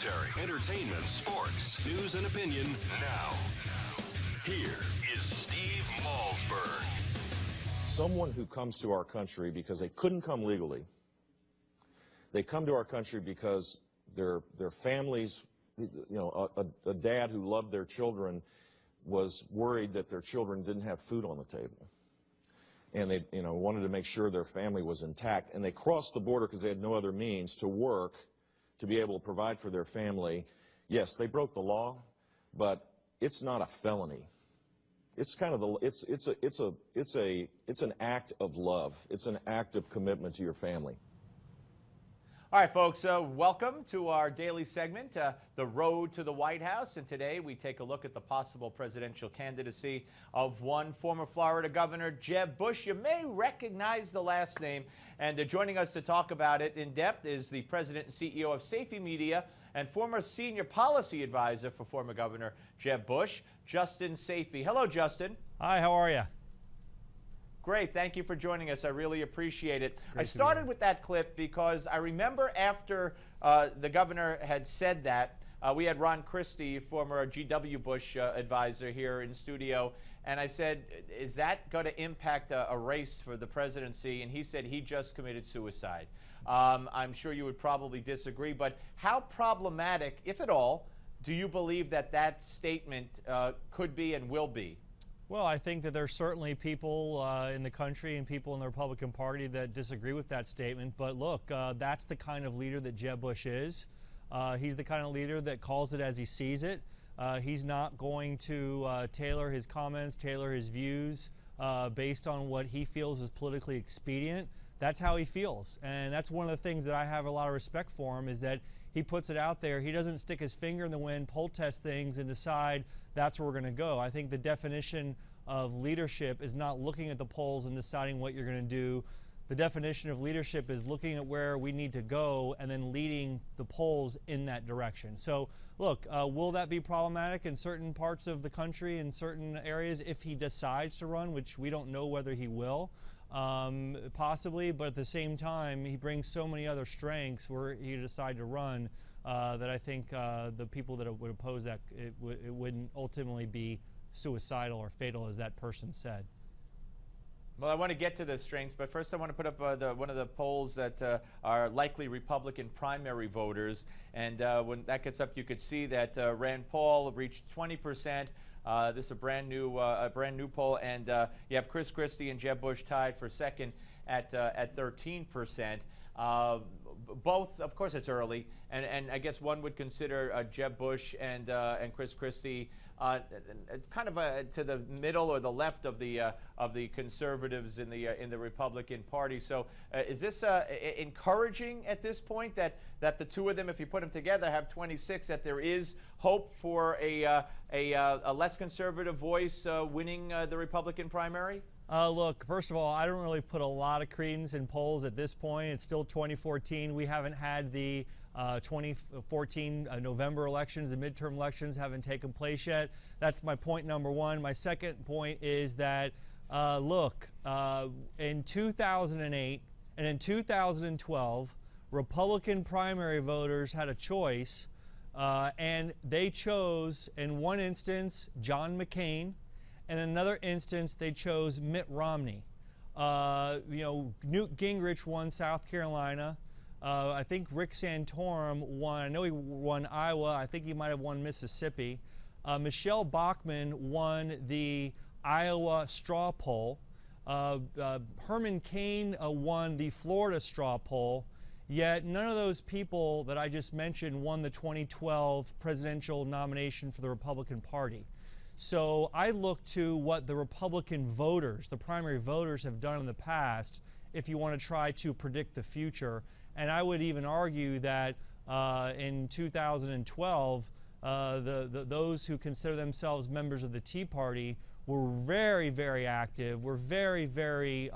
commentary, entertainment, sports, news, and opinion now. Here is Steve Malzberg. Someone who comes to our country because they couldn't come legally. They come to our country because their families, a dad who loved their children was worried that their children didn't have food on the table. And they, wanted to make sure their family was intact. And they crossed the border because they had no other means to work, to be able to provide for their family. Yes, they broke the law, but it's not a felony. It's kind of it's an act of love. It's an act of commitment to your family. All right, folks, welcome to our daily segment, The Road to the White House. And today we take a look at the possible presidential candidacy of one former Florida Governor, Jeb Bush. You may recognize the last name. And joining us to talk about it in depth is the president and CEO of Sayfie Media and former senior policy advisor for former Governor Jeb Bush, Justin Sayfie. Hello, Justin. Hi, how are you? Great. Thank you for joining us. I really appreciate it. I started with that clip because I remember after the governor had said that, we had Ron Christie, former G.W. Bush advisor, here in studio, and I said, is that going to impact a race for the presidency? And he said he just committed suicide. I'm sure you would probably disagree, but how problematic, if at all, do you believe that that statement could be and will be? Well, I think that there's certainly people in the country and people in the Republican Party that disagree with that statement. But look, that's the kind of leader that Jeb Bush is. He's the kind of leader that calls it as he sees it. He's not going to tailor his comments, tailor his views based on what he feels is politically expedient. That's how he feels. And that's one of the things that I have a lot of respect for him, is that he puts it out there. He doesn't stick his finger in the wind, poll test things, and decide that's where we're going to go. I think the definition of leadership is not looking at the polls and deciding what you're going to do. The definition of leadership is looking at where we need to go and then leading the polls in that direction. So, look, will that be problematic in certain parts of the country, in certain areas, if he decides to run, which we don't know whether he will? Possibly, but at the same time, he brings so many other strengths where he decide to run that I think the people that would oppose that, it wouldn't ultimately be suicidal or fatal, as that person said. Well, I want to get to the strengths, but first I want to put up one of the polls that are likely Republican primary voters. And when that gets up, you could see that Rand Paul reached 20%. This is a brand new poll, and you have Chris Christie and Jeb Bush tied for second at 13%. Both, of course, it's early, and I guess one would consider Jeb Bush and Chris Christie kind of to the middle or the left of the conservatives in the Republican Party. So, is this encouraging at this point that the two of them, if you put them together, have 26? That there is hope for a less conservative voice winning the Republican primary? Look, first of all, I don't really put a lot of credence in polls at this point. It's still 2014. We haven't had the 2014 November elections. The midterm elections haven't taken place yet. That's my point number one. My second point is that, look, in 2008 and in 2012, Republican primary voters had a choice, and they chose, in one instance, John McCain. In another instance, they chose Mitt Romney. Newt Gingrich won South Carolina. I think Rick Santorum won. I know he won Iowa. I think he might have won Mississippi. Michelle Bachmann won the Iowa straw poll. Herman Cain won the Florida straw poll. Yet none of those people that I just mentioned won the 2012 presidential nomination for the Republican Party. So I look to what the Republican voters, the primary voters, have done in the past if you want to try to predict the future. And I would even argue that in 2012, those who consider themselves members of the Tea Party were very, very active, were very, very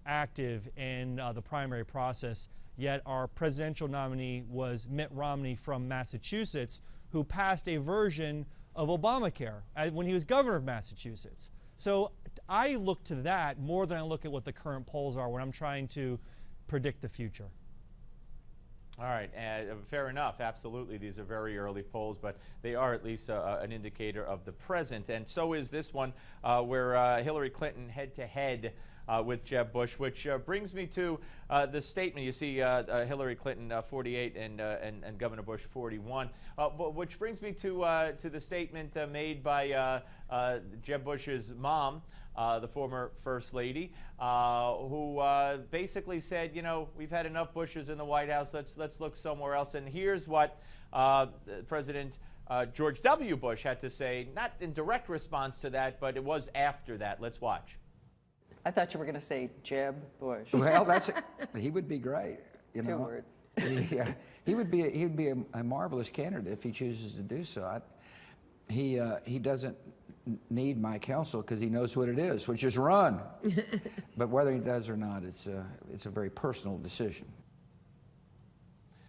active in the primary process. Yet our presidential nominee was Mitt Romney from Massachusetts, who passed a version of Obamacare when he was governor of Massachusetts. So I look to that more than I look at what the current polls are when I'm trying to predict the future. All right, fair enough. Absolutely, these are very early polls, but they are at least an indicator of the present. And so is this one, where Hillary Clinton head-to-head with Jeb Bush, which brings me to the statement. You see Hillary Clinton 48 and Governor Bush 41, which brings me to the statement made by Jeb Bush's mom, the former First Lady, who basically said, you know, we've had enough Bushes in the White House. Let's look somewhere else. And here's what President George W. Bush had to say, not in direct response to that, but it was after that. Let's watch. I thought you were going to say Jeb Bush. Well, he would be great. You know, 2 words. He would be a marvelous candidate if he chooses to do so. He doesn't need my counsel because he knows what it is, which is run. But whether he does or not, it's a very personal decision.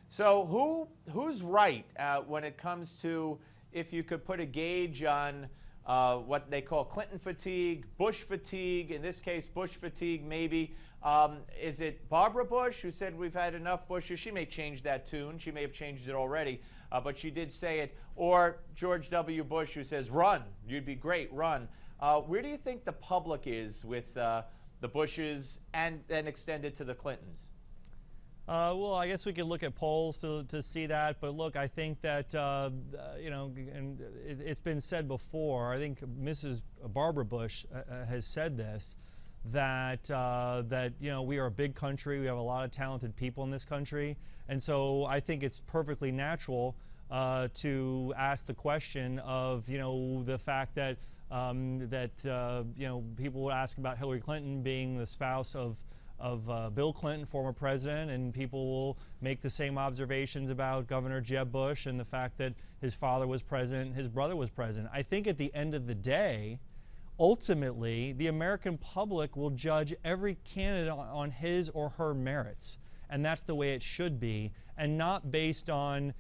So who's right when it comes to, if you could put a gauge on what they call Clinton fatigue, Bush fatigue, in this case Bush fatigue maybe. Is it Barbara Bush who said we've had enough Bushes? She may change that tune. She may have changed it already, but she did say it. Or George W. Bush who says run, you'd be great, run. Where do you think the public is with the Bushes and then extended to the Clintons? Well, I guess we could look at polls to see that, but look, I think that, you know, and it's been said before, I think Mrs. Barbara Bush has said this, that, you know, we are a big country, we have a lot of talented people in this country, and so I think it's perfectly natural to ask the question of, you know, the fact that, you know, people would ask about Hillary Clinton being the spouse of Bill Clinton, former president, and people will make the same observations about Governor Jeb Bush and the fact that his father was president, his brother was president. I think at the end of the day, ultimately, the American public will judge every candidate on his or her merits, and that's the way it should be, and not based on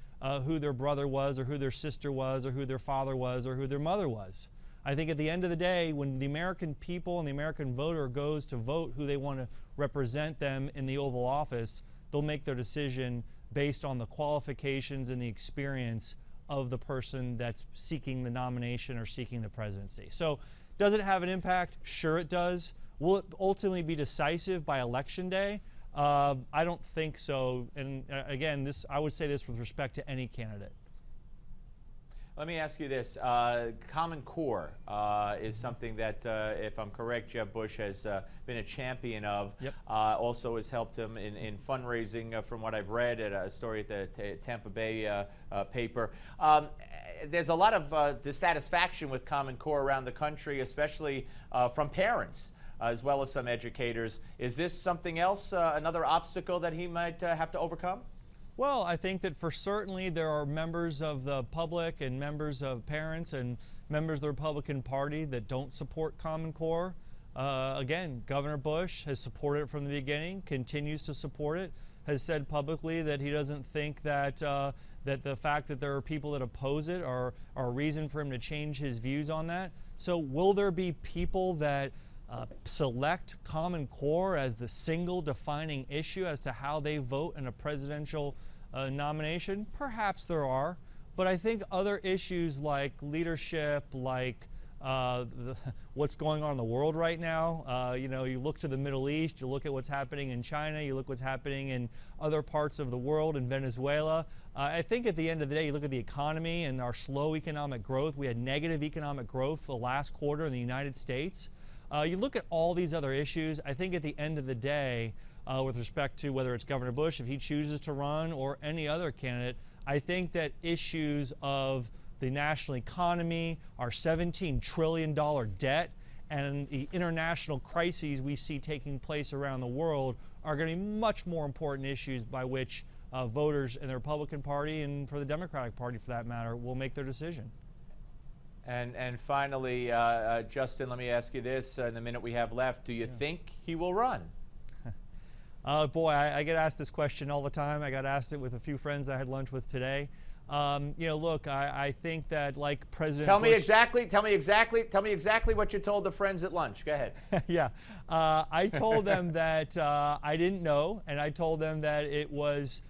who their brother was or who their sister was or who their father was or who their mother was. I think at the end of the day, when the American people and the American voter goes to vote who they want to represent them in the Oval Office, they'll make their decision based on the qualifications and the experience of the person that's seeking the nomination or seeking the presidency. So does it have an impact? Sure it does. Will it ultimately be decisive by Election Day? I don't think so. And again, I would say this with respect to any candidate. Let me ask you this. Common Core is something that, if I'm correct, Jeb Bush has been a champion of. Yep. Also has helped him in fundraising, from what I've read at a story at the Tampa Bay paper. There's a lot of dissatisfaction with Common Core around the country, especially from parents, as well as some educators. Is this something else, another obstacle that he might have to overcome? Well, I think that for certainly there are members of the public and members of parents and members of the Republican Party that don't support Common Core. Again, Governor Bush has supported it from the beginning, continues to support it, has said publicly that he doesn't think that that the fact that there are people that oppose it are a reason for him to change his views on that. So will there be people that select Common Core as the single defining issue as to how they vote in a presidential nomination? Perhaps there are, but I think other issues like leadership, like what's going on in the world right now, you know, you look to the Middle East, you look at what's happening in China, you look what's happening in other parts of the world, in Venezuela. I think at the end of the day, you look at the economy and our slow economic growth. We had negative economic growth the last quarter in the United States. You look at all these other issues, I think at the end of the day, with respect to whether it's Governor Bush, if he chooses to run, or any other candidate, I think that issues of the national economy, our $17 trillion debt, and the international crises we see taking place around the world are going to be much more important issues by which voters in the Republican Party, and for the Democratic Party for that matter, will make their decision. And finally, Justin, let me ask you this in the minute we have left. Do you think he will run? Boy, I get asked this question all the time. I got asked it with a few friends I had lunch with today. You know, look, I think that like President Bush. Tell me exactly what you told the friends at lunch. Go ahead. Yeah, I told them that I didn't know, and I told them that it was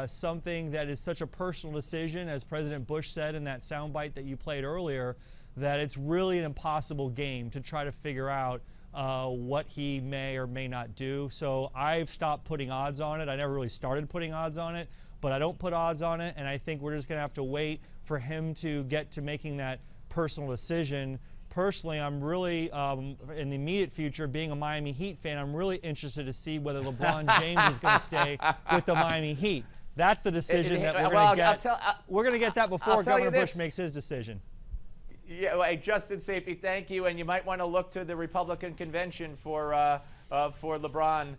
something that is such a personal decision, as President Bush said in that soundbite that you played earlier, that it's really an impossible game to try to figure out what he may or may not do. So I've stopped putting odds on it. I never really started putting odds on it, but I don't put odds on it, and I think we're just going to have to wait for him to get to making that personal decision. Personally, I'm really, in the immediate future, being a Miami Heat fan, I'm really interested to see whether LeBron James is going to stay with the Miami Heat. That's the decision that we're going to get. We're going to get that before Governor Bush makes his decision. Yeah, well, hey, Justin Sayfie, thank you, and you might want to look to the Republican convention for LeBron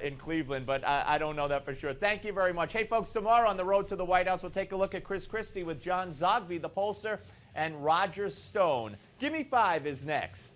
in Cleveland, but I don't know that for sure. Thank you very much. Hey, folks, tomorrow on the road to the White House, we'll take a look at Chris Christie with John Zogby, the pollster, and Roger Stone. Give Me 5 is next.